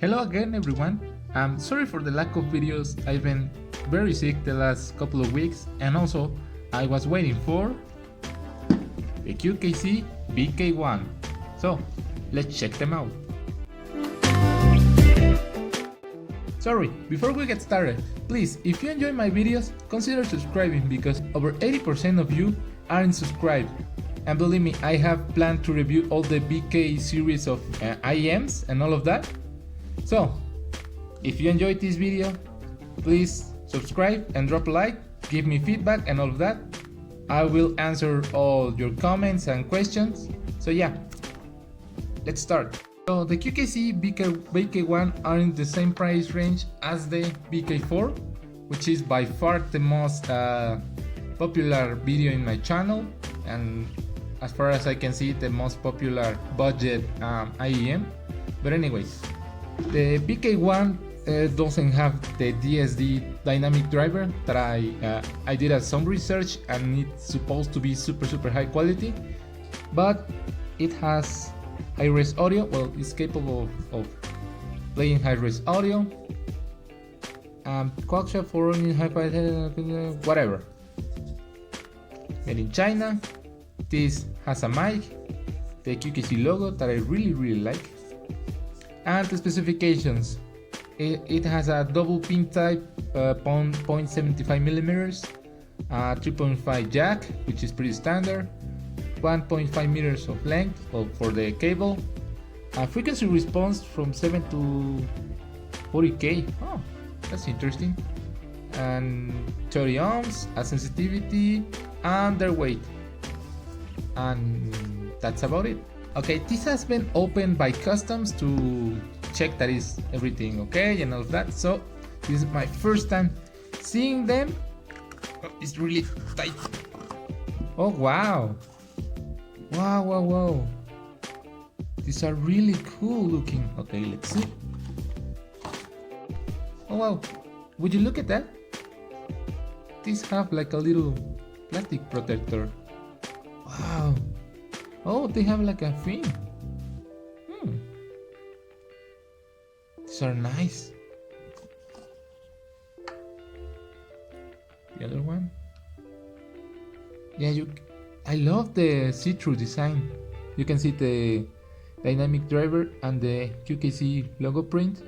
Hello again everyone. I'm sorry for the lack of videos. I've been very sick the last couple of weeks, and also I was waiting for the QKZ VK1. So let's check them out. Sorry, before we get started, please, if you enjoy my videos, consider subscribing because over 80% of you aren't subscribed. And believe me, I have planned to review all the VK series of IEMs and all of that. So, if you enjoyed this video, please subscribe and drop a like, give me feedback and all of that. I will answer all your comments and questions. So yeah, let's start. So the QKZ VK1 are in the same price range as the VK4, which is by far the most popular video in my channel, and as far as I can see, the most popular budget IEM. But anyways, the VK1 doesn't have the DSD dynamic driver that I did some research, and it's supposed to be super high quality, but it has high-res audio. Well, it's capable of playing high-res audio, quackshot for hi-fi, whatever. Made in China. This has a mic, the QKZ logo that I really like. And the specifications, it has a double pin type, 0.75mm, 3.5 jack, which is pretty standard, 1.5 meters of length for the cable, a frequency response from 7 to 40k, oh, that's interesting, and 30 ohms, a sensitivity, and their weight, and that's about it. Okay, this has been opened by customs to check that is everything okay and all of that. So this is my first time seeing them. Oh, it's really tight. Oh wow. Wow. These are really cool looking. Okay, let's see. Oh wow. Would you look at that? These have like a little plastic protector. Wow. Oh, they have like a fin. These are nice. The other one. Yeah, I love the see-through design. You can see the dynamic driver and the QKZ logo print.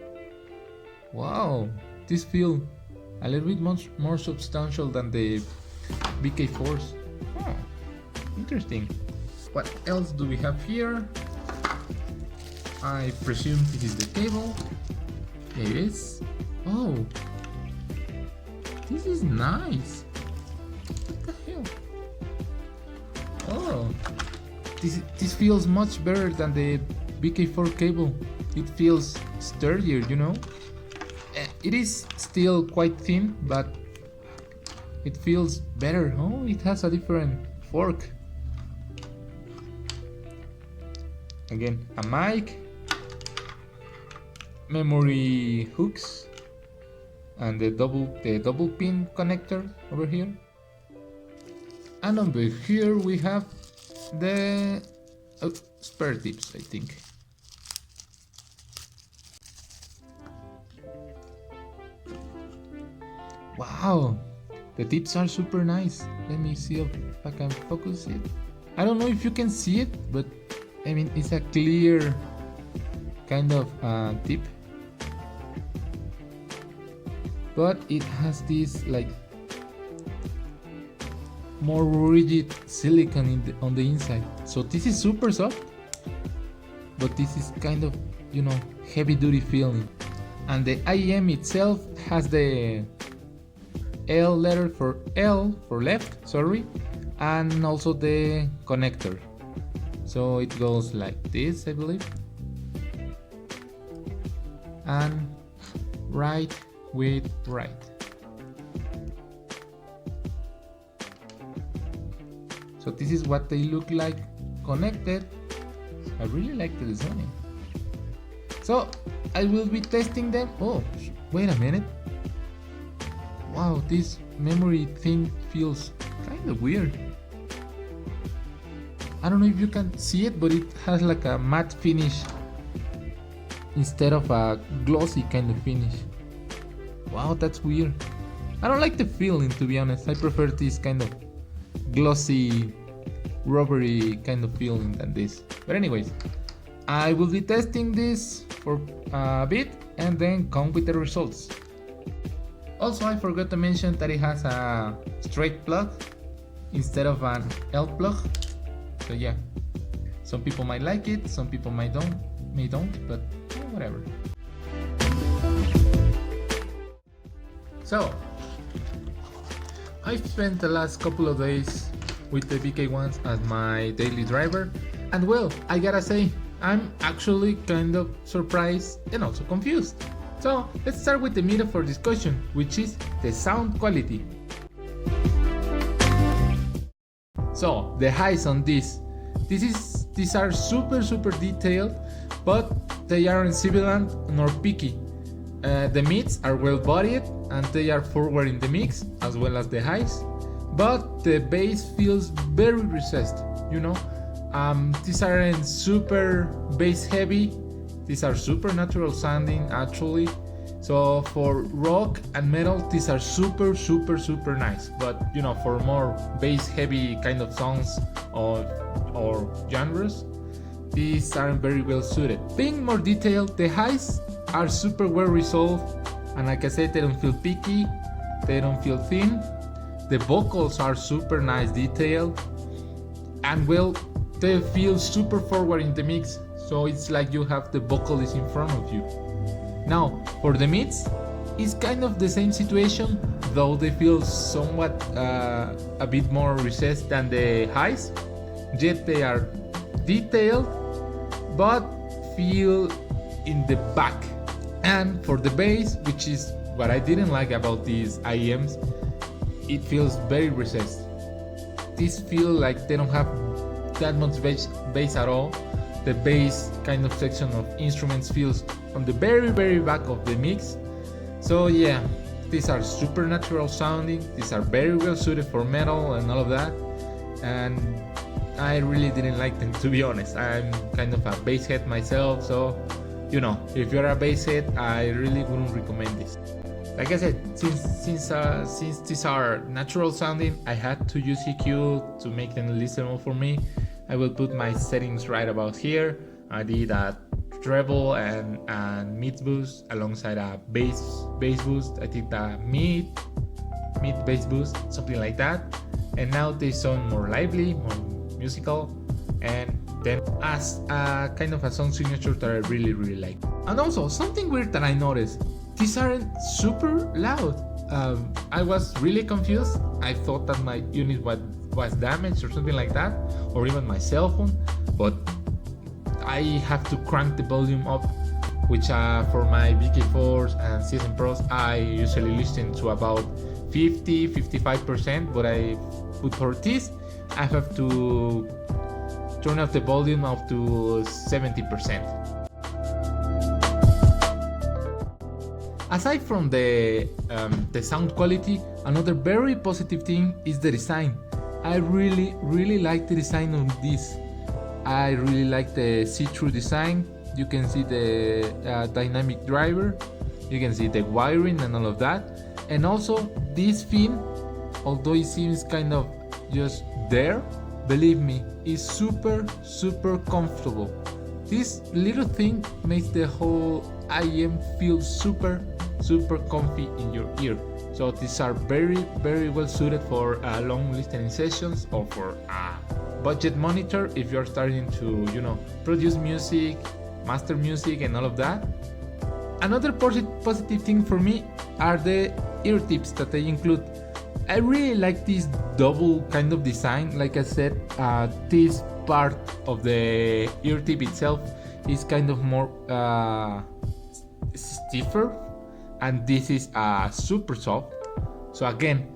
Wow, this feels a little bit much more substantial than the VK4s. Oh, interesting. What else do we have here? I presume this is the cable. There it is. Oh, this is nice. What the hell? Oh, this feels much better than the VK4 cable. It feels sturdier, you know. It is still quite thin, but it feels better. Oh, it has a different fork. Again, a mic, memory hooks, and the double pin connector over here. And over here we have the spare tips, I think. Wow, the tips are super nice. Let me see if I can focus it. I don't know if you can see it, but I mean, it's a clear kind of tip, but it has this like more rigid silicone on the inside. So this is super soft, but this is kind of, you know, heavy duty feeling. And the IEM itself has the L letter for left, sorry, and also the connector. So it goes like this, I believe, and right with right. So this is what they look like connected. I really like the design. So I will be testing them. Oh, wait a minute. Wow, this memory thing feels kind of weird. I don't know if you can see it, but it has like a matte finish instead of a glossy kind of finish. Wow, that's weird. I don't like the feeling, to be honest. I prefer this kind of glossy, rubbery kind of feeling than this. But anyways, I will be testing this for a bit and then come with the results. Also, I forgot to mention that it has a straight plug instead of an L plug. So yeah, some people might like it, some people may don't, but whatever. So, I've spent the last couple of days with the VK1s as my daily driver, and well, I gotta say, I'm actually kind of surprised and also confused. So, let's start with the meat of our discussion, which is the sound quality. So, the highs on these are super detailed, but they aren't sibilant nor picky. The mids are well bodied and they are forward in the mix as well as the highs, but the bass feels very recessed, you know. These aren't super bass heavy, these are super natural sounding actually. So for rock and metal, these are super nice, but you know, for more bass heavy kind of songs or genres, these aren't very well suited. Being more detailed, the highs are super well resolved, and like I said, they don't feel picky, they don't feel thin. The vocals are super nice detailed, and well, they feel super forward in the mix, so it's like you have the vocalist in front of you. Now, for the mids, it's kind of the same situation, though they feel somewhat a bit more recessed than the highs, yet they are detailed, but feel in the back. And for the bass, which is what I didn't like about these IEMs, it feels very recessed. These feel like they don't have that much bass at all. The bass kind of section of instruments feels from the very back of the mix. So yeah, these are super natural sounding, these are very well suited for metal and all of that, and I really didn't like them, to be honest. I'm kind of a bass head myself, so you know, if you're a bass head, I really wouldn't recommend this. Like I said, since these are natural sounding, I had to use EQ to make them listenable for me. I will put my settings right about here. I did a treble and mid boost alongside a bass boost. I did a mid bass boost, something like that. And now they sound more lively, more musical, and then as a kind of a song signature that I really like. And also something weird that I noticed, these aren't super loud. I was really confused. I thought that my unit was damaged or something like that, or even my cell phone, but I have to crank the volume up, which for my VK4s and Season Pros I usually listen to about 50-55%, but for this I have to turn up the volume up to 70%. Aside from the sound quality, another very positive thing is the design. I really like the design of this. I really like the see-through design. You can see the dynamic driver, you can see the wiring and all of that. And also this fin, although it seems kind of just there, believe me, is super comfortable. This little thing makes the whole IEM feel super comfy in your ear. So these are very well suited for long listening sessions or for a budget monitor if you're starting to, you know, produce music, master music and all of that. Another positive thing for me are the ear tips that they include. I really like this double kind of design. Like I said, this part of the ear tip itself is kind of more stiffer, and this is super soft. So again,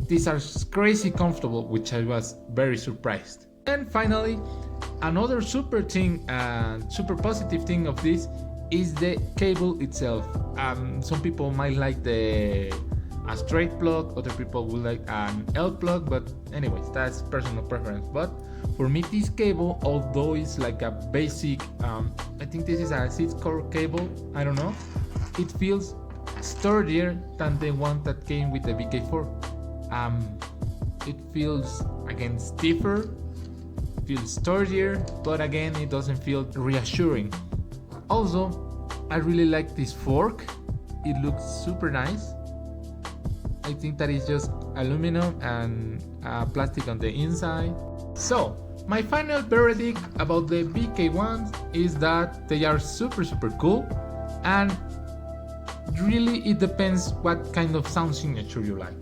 these are crazy comfortable, which I was very surprised. And finally, another super positive thing of this is the cable itself. Some people might like the a straight plug, other people would like an L plug, but anyways, that's personal preference. But for me, this cable, although it's like a basic, I think this is a 6-core cable, I don't know, it feels sturdier than the one that came with the VK4. It feels, again, stiffer, feels sturdier, but again, it doesn't feel reassuring. Also, I really like this fork. It looks super nice. I think that it's just aluminum and plastic on the inside. So, my final verdict about the VK1s is that they are super cool, and really it depends what kind of sound signature you like.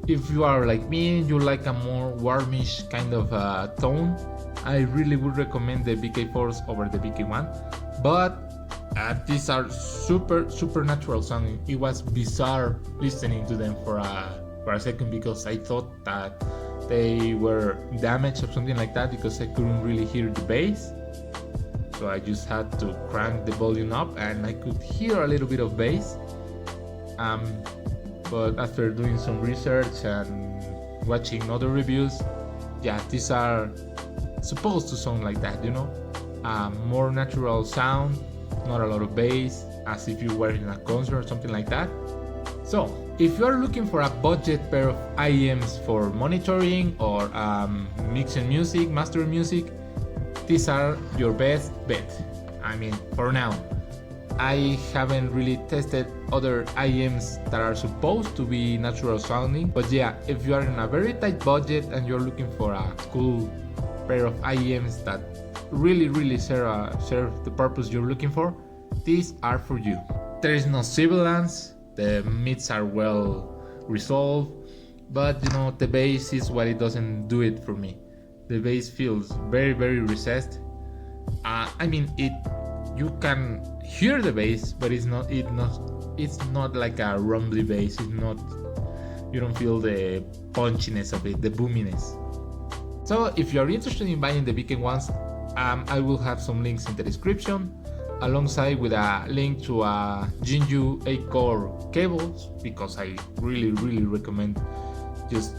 If you are like me and you like a more warmish kind of tone, I really would recommend the VK4s over the VK1. But these are super natural sounding. It was bizarre listening to them for a second, because I thought that they were damaged or something like that, because I couldn't really hear the bass. So I just had to crank the volume up and I could hear a little bit of bass. But after doing some research and watching other reviews, yeah, these are supposed to sound like that, you know, more natural sound, not a lot of bass, as if you were in a concert or something like that. So if you are looking for a budget pair of IEMs for monitoring or mixing music, mastering music, these are your best bet. I mean, for now. I haven't really tested other IEMs that are supposed to be natural sounding, but yeah, if you are in a very tight budget and you're looking for a cool pair of IEMs that really serve the purpose you're looking for, these are for you. There is no sibilance, the mids are well resolved, but you know, the bass is what it doesn't do it for me. The bass feels very recessed. I mean, you can hear the bass, but it's not like a rumbly bass. It's not, you don't feel the punchiness of it, the boominess. So if you're interested in buying the VK1s, I will have some links in the description, alongside with a link to a Yinyoo 8-core cables, because I really recommend just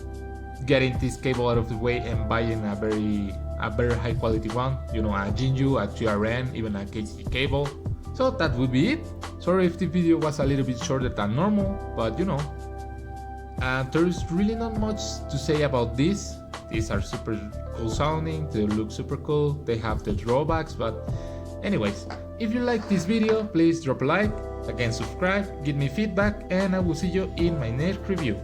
getting this cable out of the way and buying a very high quality one, you know, a Yinyoo, a TRN, even a KZ cable. So that would be it. Sorry if the video was a little bit shorter than normal, but you know, there is really not much to say about this. These are super cool sounding, they look super cool, they have the drawbacks, but anyways, if you like this video, please drop a like, again subscribe, give me feedback, and I will see you in my next review.